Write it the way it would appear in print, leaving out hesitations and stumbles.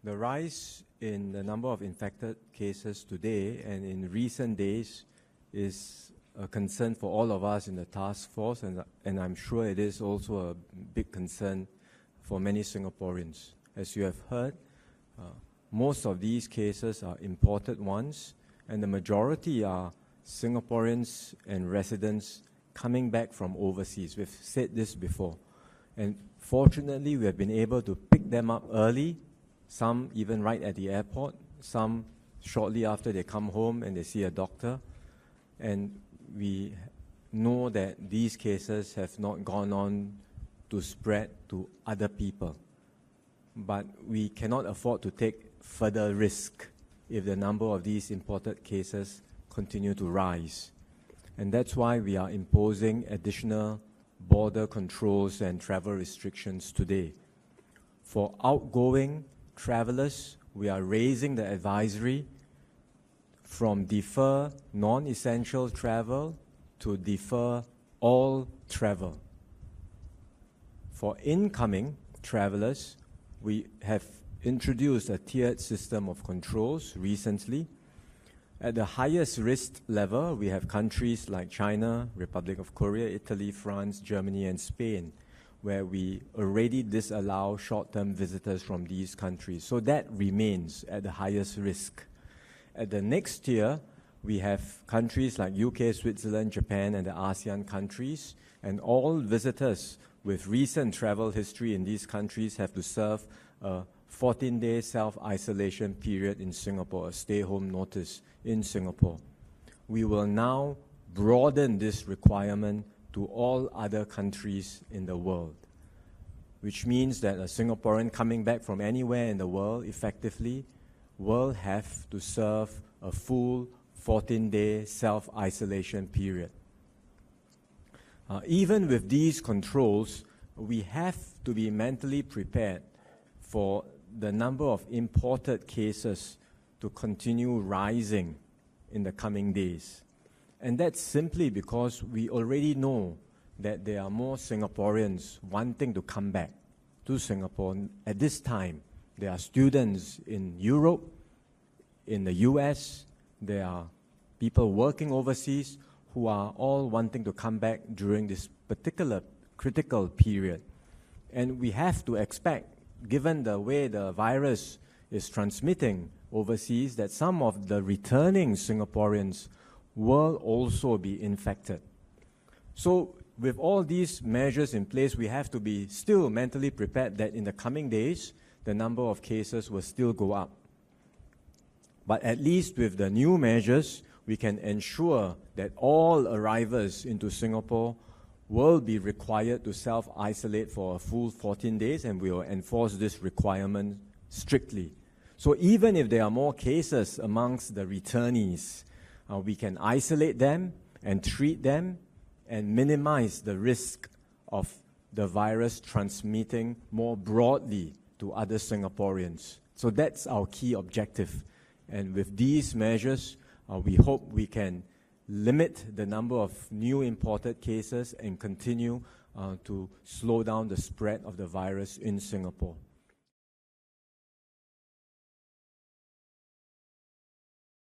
The rise in the number of infected cases today and in recent days is a concern for all of us in the task force, and I'm sure it is also a big concern for many Singaporeans. As you have heard, most of these cases are imported ones, and the majority are Singaporeans and residents coming back from overseas. We've said this before. And fortunately, we have been able to pick them up early, some even right at the airport, some shortly after they come home and they see a doctor. And we know that these cases have not gone on to spread to other people. But we cannot afford to take further risk if the number of these imported cases continue to rise. And that's why we are imposing additional border controls and travel restrictions today. For outgoing travelers, we are raising the advisory from defer non-essential travel to defer all travel. For incoming travelers, we have introduced a tiered system of controls recently. At the highest risk level, we have countries like China, Republic of Korea, Italy, France, Germany, and Spain, where we already disallow short-term visitors from these countries. So that remains at the highest risk. At the next tier, we have countries like UK, Switzerland, Japan, and the ASEAN countries, and all visitors with recent travel history in these countries have to serve a 14-day self-isolation period in Singapore, a stay-home notice in Singapore. We will now broaden this requirement to all other countries in the world, which means that a Singaporean coming back from anywhere in the world effectively will have to serve a full 14-day self-isolation period. Even with these controls, we have to be mentally prepared for the number of imported cases to continue rising in the coming days. And that's simply because we already know that there are more Singaporeans wanting to come back to Singapore. At this time, there are students in Europe, in the US, there are people working overseas who are all wanting to come back during this particular critical period. And we have to expect, given the way the virus is transmitting overseas, that some of the returning Singaporeans will also be infected. So with all these measures in place, we have to be still mentally prepared that in the coming days, the number of cases will still go up. But at least with the new measures, we can ensure that all arrivals into Singapore will be required to self-isolate for a full 14 days, and we will enforce this requirement strictly. So even if there are more cases amongst the returnees, we can isolate them and treat them and minimize the risk of the virus transmitting more broadly to other Singaporeans. So that's our key objective. And with these measures, we hope we can limit the number of new imported cases and continue to slow down the spread of the virus in Singapore.